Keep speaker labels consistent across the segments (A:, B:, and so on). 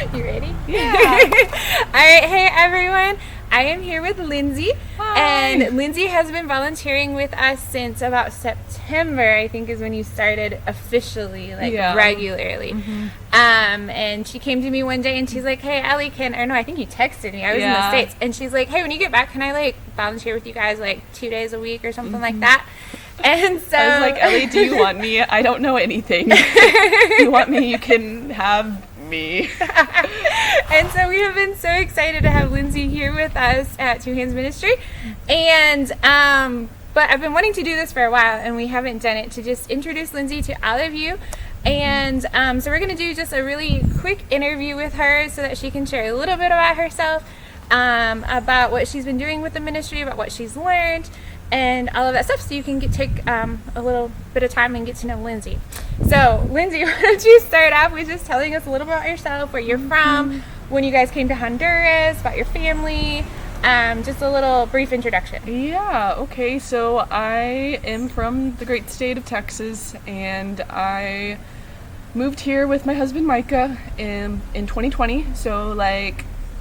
A: You ready?
B: Yeah.
A: All right. Hey, everyone. I am here with Lindsey.
B: Hi.
A: And Lindsey has been volunteering with us since about September, I think, is when you started officially, regularly.
B: Mm-hmm.
A: And she came to me one day and she's like, hey, Ellie, I think you texted me. I was in the States. And she's like, hey, when you get back, can I volunteer with you guys 2 days a week or something like that? And so
B: I was like, Ellie, do you want me? I don't know anything. If you want me, you can have me.
A: And so we have been so excited to have Lindsey here with us at Two Hands Ministry. And but I've been wanting to do this for a while and we haven't done it, to just introduce Lindsey to all of you. And so we're going to do just a really quick interview with her so that she can share a little bit about herself, about what she's been doing with the ministry, about what she's learned, and all of that stuff, so you can take a little bit of time and get to know Lindsey. So, Lindsey, why don't you start off with just telling us a little about yourself, where you're from, when you guys came to Honduras, about your family, just a little brief introduction.
B: Yeah, okay, so I am from the great state of Texas, and I moved here with my husband Micah in 2020, so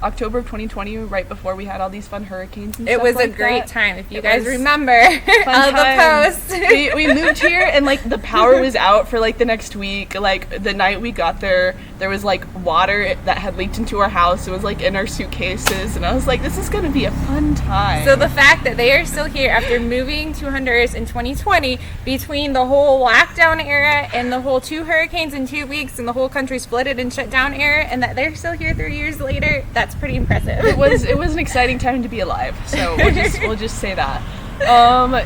B: October of 2020, right before we had all these fun hurricanes and stuff.
A: It was
B: like
A: a great
B: that.
A: time, if you guys remember all the posts.
B: We moved here and the power was out for the next week. The night we got there was water that had leaked into our house. It was in our suitcases, and I was like, this is gonna be a fun time.
A: So the fact that they are still here after moving to Honduras in 2020, between the whole lockdown era and the whole 2 hurricanes in 2 weeks and the whole country flooded and shut down era, and that they're still here 3 years later, that's pretty impressive.
B: It was an exciting time to be alive. So we'll just say that.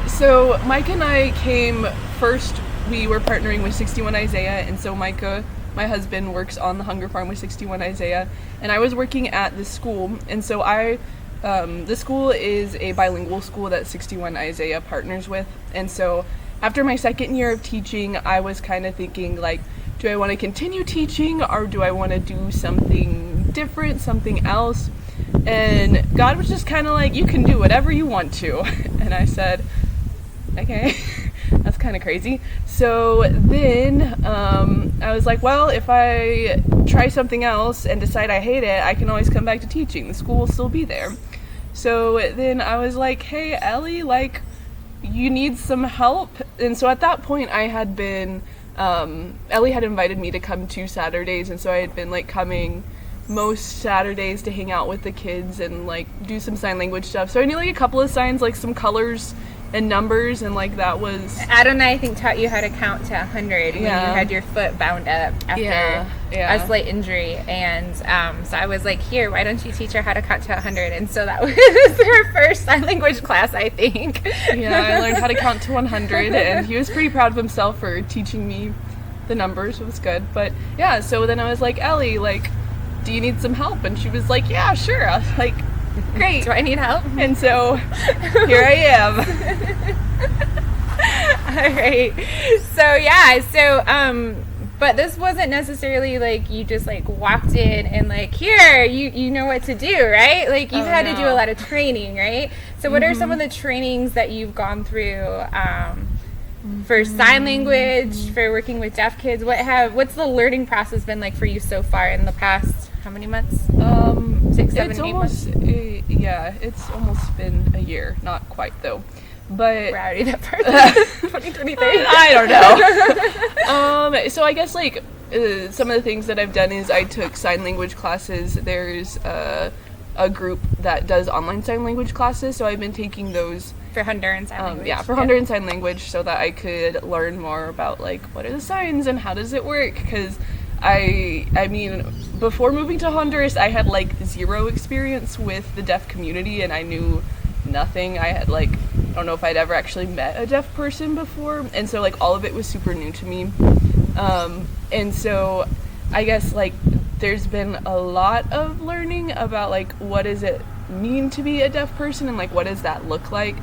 B: So Micah and I came first. We were partnering with 61 Isaiah, and so Micah, my husband, works on the Hunger Farm with 61 Isaiah, and I was working at this school. And so the school is a bilingual school that 61 Isaiah partners with. And so after my second year of teaching, I was kind of thinking do I want to continue teaching, or do I want to do something different, something else? And God was just kind of you can do whatever you want to. And I said, okay, that's kind of crazy. So then I was like, well, if I try something else and decide I hate it, I can always come back to teaching. The school will still be there. So then I was like, hey, Ellie, you need some help. And so at that point I had been, Ellie had invited me to come 2 Saturdays, and so I had been coming most Saturdays to hang out with the kids and do some sign language stuff. So I knew a couple of signs, some colors and numbers, and that was...
A: Adonai, I think, taught you how to count to 100 when you had your foot bound up after a slight injury. And so I was here, why don't you teach her how to count to 100? And so that was her first sign language class, I think.
B: Yeah, I learned how to count to 100, and he was pretty proud of himself for teaching me the numbers. It was good. But yeah, so then I was like, Ellie, do you need some help? And she was like, yeah, sure. I was like, great.
A: Do I need help?
B: And so here I am.
A: All right. So but this wasn't necessarily you just walked in and here, you know what to do, right? You've had to do a lot of training, right? So what are some of the trainings that you've gone through for sign language, for working with deaf kids? What's the learning process been for you so far in the past, how many months? 6, 7, 8 months?
B: It's almost been a year. Not quite, though. But
A: we're already that far. 2023.
B: I don't know. So I guess some of the things that I've done is I took sign language classes. There's a group that does online sign language classes, so I've been taking those
A: for Honduran sign language.
B: Honduran sign language, so that I could learn more about what are the signs and how does it work, because I mean, before moving to Honduras, I had 0 experience with the deaf community, and I knew nothing. I had I don't know if I'd ever actually met a deaf person before, and so all of it was super new to me. And so I guess there's been a lot of learning about what does it mean to be a deaf person, and what does that look like.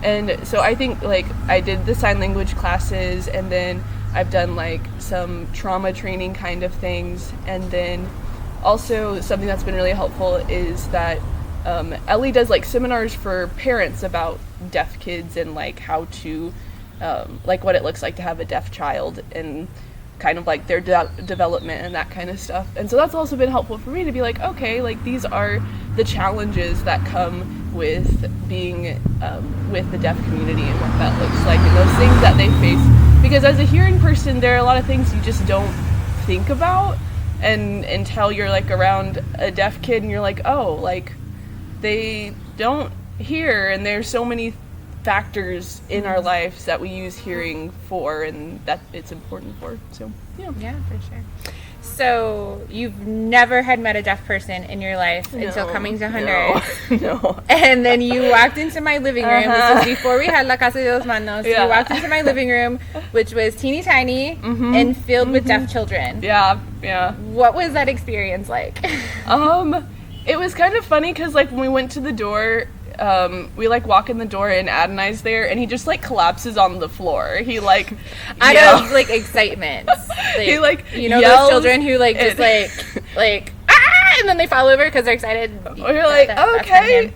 B: And so I think I did the sign language classes, and then I've done some trauma training kind of things. And then also something that's been really helpful is that Ellie does seminars for parents about deaf kids and how to what it looks like to have a deaf child. And kind of like their development and that kind of stuff. And so that's also been helpful for me to be like, okay, like these are the challenges that come with being with the deaf community and what that looks like and those things that they face. Because as a hearing person, there are a lot of things you just don't think about and until you're like around a deaf kid and you're like, oh, like they don't hear, and there's so many factors in our lives that we use hearing for and that it's important for. So
A: yeah, for sure. So you've never had met a deaf person in your life until coming to Honduras?
B: No.
A: And then you walked into my living room. This was before we had La Casa de los Manos. You walked into my living room, which was teeny tiny and filled with deaf children.
B: Yeah.
A: What was that experience like?
B: It was kind of funny because like when we went to the door, we like walk in the door and Adonai's there and he just like collapses on the floor. He like
A: out of like excitement. Like,
B: he like
A: yells, those children who like just like ah, and then they fall over because they're excited.
B: You're like okay,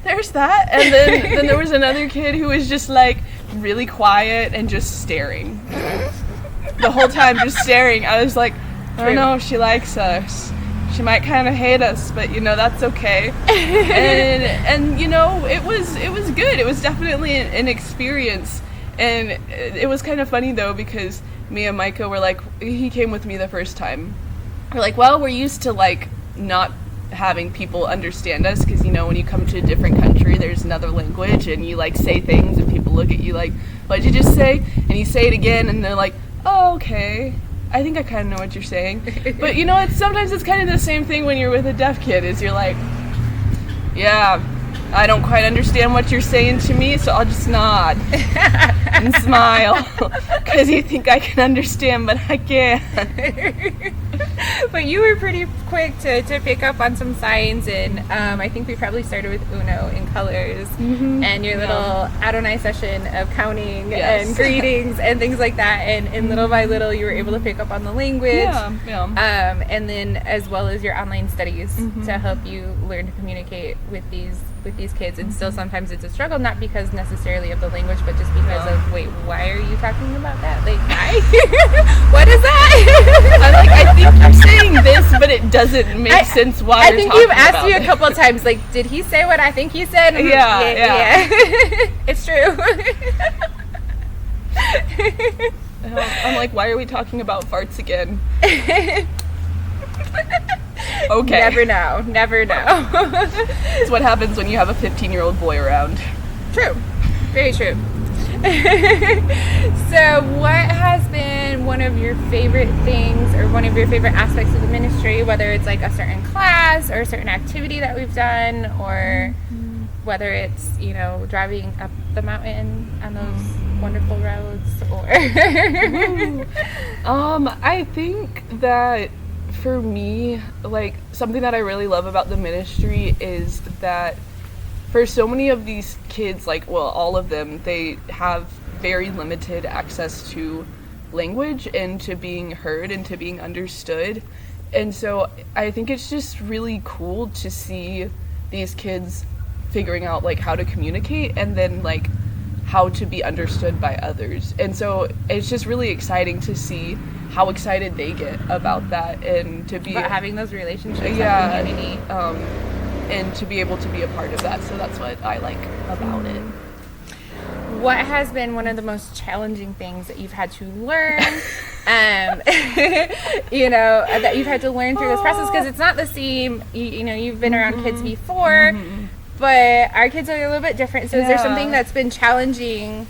B: there's that. And then there was another kid who was just like really quiet and just staring the whole time, just staring. I was like, I don't know if she likes us. She might kind of hate us, but that's okay. and it was good. It was definitely an experience, and it was kind of funny though because me and Micah were like, he came with me the first time. We're like, well, we're used to like not having people understand us because when you come to a different country, there's another language, and you like say things, and people look at you like, what'd you just say? And you say it again, and they're like, oh, okay. I think I kind of know what you're saying. But sometimes it's kind of the same thing when you're with a deaf kid, is you're like, yeah, I don't quite understand what you're saying to me, so I'll just nod and smile because you think I can understand, but I can't.
A: But you were pretty quick to pick up on some signs, and I think we probably started with Uno in colors and your little Adonai session of counting and greetings and things like that, and little by little you were able to pick up on the language, and then as well as your online studies to help you learn to communicate with these kids. And still sometimes it's a struggle, not because necessarily of the language, but just because of, wait, why are you talking about that? Like, why? What is that?
B: I'm like, I think you're saying this, but it doesn't make sense why
A: I
B: you're
A: think
B: talking
A: you've asked
B: about
A: me
B: it.
A: a couple of times, like, did he say what I think he said?
B: Yeah.
A: It's true.
B: I'm like, why are we talking about farts again? Okay.
A: Never know.
B: It's what happens when you have a 15-year-old boy around.
A: True. Very true. So what has been one of your favorite things or one of your favorite aspects of the ministry, whether it's like a certain class or a certain activity that we've done, or whether it's, driving up the mountain on those wonderful roads, or
B: I think that for me, like, something that I really love about the ministry is that for so many of these kids, like, well, all of them, they have very limited access to language and to being heard and to being understood. And so I think it's just really cool to see these kids figuring out, like, how to communicate and then, like, how to be understood by others. And so it's just really exciting to see how excited they get about that, and to be
A: about having those relationships, community,
B: and to be able to be a part of that. So that's what I like about it.
A: What has been one of the most challenging things that you've had to learn, that you've had to learn through this process? Because it's not the same, you've been around kids before, but our kids are a little bit different. So is there something that's been challenging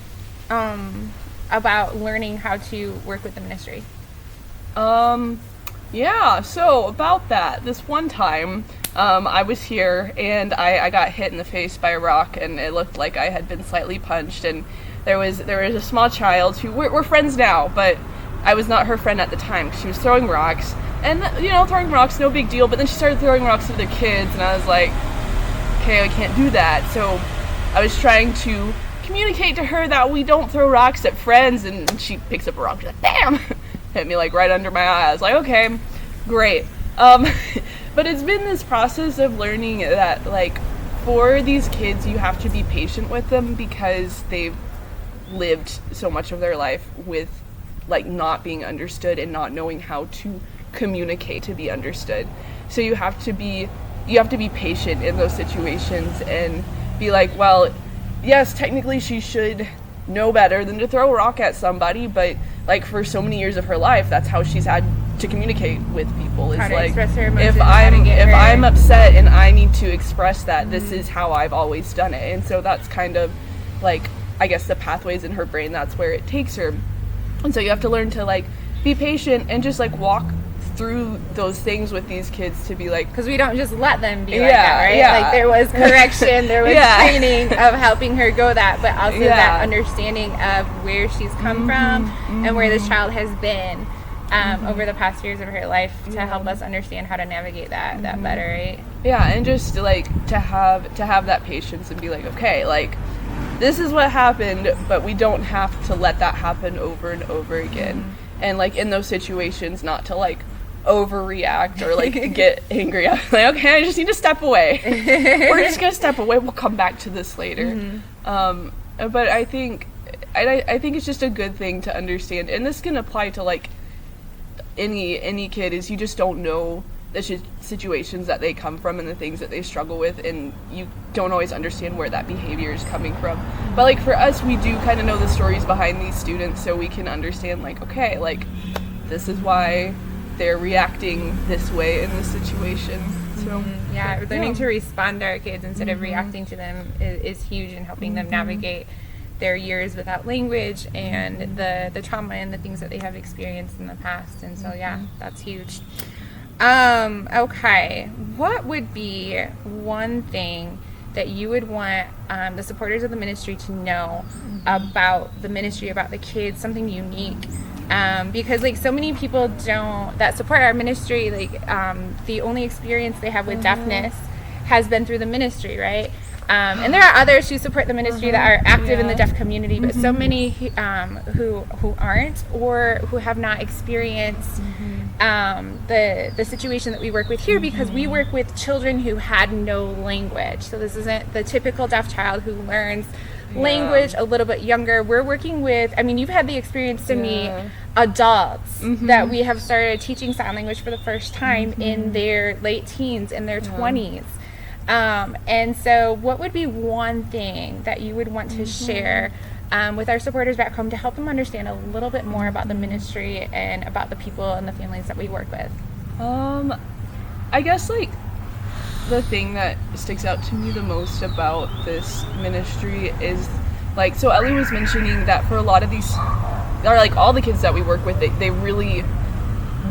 A: about learning how to work with the ministry?
B: So about that, this one time, I was here and I got hit in the face by a rock, and it looked like I had been slightly punched, and there was a small child who, we're friends now, but I was not her friend at the time because she was throwing rocks, and throwing rocks, no big deal, but then she started throwing rocks at other kids, and I was like, okay, I can't do that. So I was trying to communicate to her that we don't throw rocks at friends, and she picks up a rock, she's like, bam! Hit me like right under my eye. I was like, okay, great. But it's been this process of learning that, like, for these kids, you have to be patient with them because they've lived so much of their life with like not being understood and not knowing how to communicate to be understood. So you have to be patient in those situations and be like, well, yes, technically she should know better than to throw a rock at somebody, but like for so many years of her life, that's how she's had to communicate with people. Is like, if I'm upset and I need to express that, this is how I've always done it. And so that's kind of like, I guess, the pathways in her brain, that's where it takes her. And so you have to learn to like be patient and just like walk through those things with these kids to be like,
A: because we don't just let them be like that, right? Like there was correction, there was training of helping her go that, but also that understanding of where she's come from and where this child has been over the past years of her life to help us understand how to navigate that better, right? Yeah, and just like to have that patience and be like, okay, like this is what happened, but we don't have to let that happen over and over again. And like in those situations, not to like overreact or like get angry. I'm like, okay, I just need to step away. We're just gonna step away. We'll come back to this later. But I think it's just a good thing to understand, and this can apply to like any kid. Is you just don't know the situations that they come from and the things that they struggle with, and you don't always understand where that behavior is coming from. But like for us, we do kind of know the stories behind these students, so we can understand like, okay, like this is why they're reacting this way in this situation. So learning to respond to our kids instead of reacting to them is huge in helping them navigate their years without language and the trauma and the things that they have experienced in the past. And so that's huge. Okay, what would be one thing that you would want the supporters of the ministry to know about the ministry, about the kids, something unique? Because like so many people that support our ministry, like the only experience they have with deafness has been through the ministry, right? And there are others who support the ministry that are active in the deaf community, but so many who aren't, or who have not experienced the situation that we work with here, because we work with children who had no language. So this isn't the typical deaf child who learns language a little bit younger. We're working with, I mean, you've had the experience to meet adults that we have started teaching sign language for the first time in their late teens, in their 20s. And so what would be one thing that you would want to share with our supporters back home to help them understand a little bit more about the ministry and about the people and the families that we work with?
B: I guess like the thing that sticks out to me the most about this ministry is like, so Ellie was mentioning that for a lot of these, or like all the kids that we work with, they really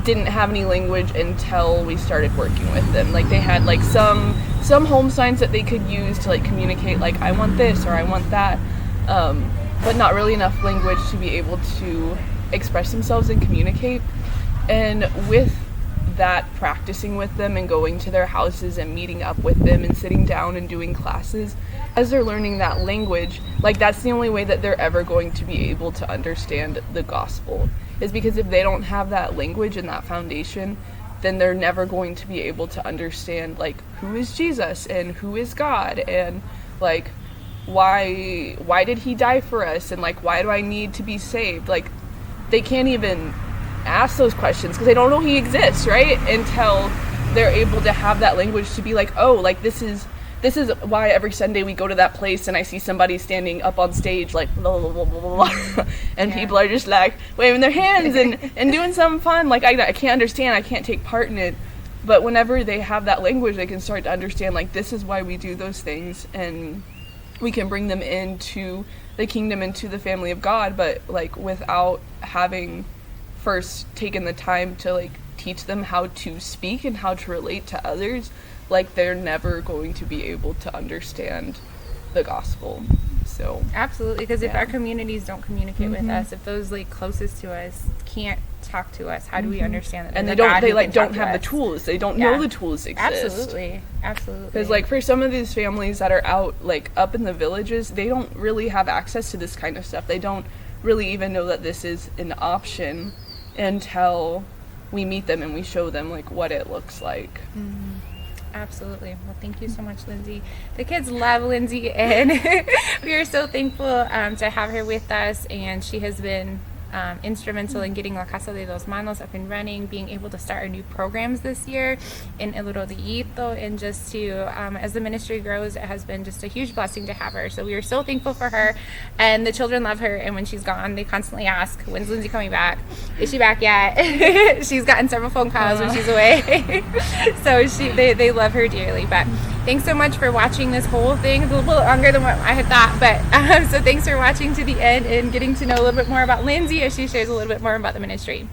B: didn't have any language until we started working with them. Like they had like some home signs that they could use to like communicate, like I want this or I want that, but not really enough language to be able to express themselves and communicate. And with that, practicing with them and going to their houses and meeting up with them and sitting down and doing classes, as they're learning that language, like that's the only way that they're ever going to be able to understand the gospel, is because if they don't have that language and that foundation, then they're never going to be able to understand like who is Jesus and who is God, and like why did he die for us, and like why do I need to be saved. Like they can't even ask those questions because they don't know he exists, right? Until they're able to have that language to be like, oh, like this is why every Sunday we go to that place and I see somebody standing up on stage like blah, blah, blah, blah, blah. And people are just like waving their hands and doing something fun. Like I can't understand, I can't take part in it. But whenever they have that language, they can start to understand like this is why we do those things, and we can bring them into the kingdom, into the family of God, but like without having first taken the time to like teach them how to speak and how to relate to others, like they're never going to be able to understand the gospel. So
A: absolutely, because if our communities don't communicate with us, if those like closest to us can't talk to us, how do we understand that?
B: And they don't have the tools. They don't know the tools exist.
A: Absolutely.
B: Because like for some of these families that are out like up in the villages, they don't really have access to this kind of stuff. They don't really even know that this is an option until we meet them and we show them like what it looks like.
A: Absolutely. Well, thank you so much, Lindsey. The kids love Lindsey, and we are so thankful to have her with us, and she has been instrumental in getting La Casa de los Manos up and running, being able to start our new programs this year in El Rodillito, and just to, as the ministry grows, it has been just a huge blessing to have her. So we are so thankful for her, and the children love her, and when she's gone, they constantly ask, when's Lindsey coming back? Is she back yet? She's gotten several phone calls when she's away. So they love her dearly. But thanks so much for watching this whole thing. It's a little longer than what I had thought, but so thanks for watching to the end and getting to know a little bit more about Lindsey as she shares a little bit more about the ministry.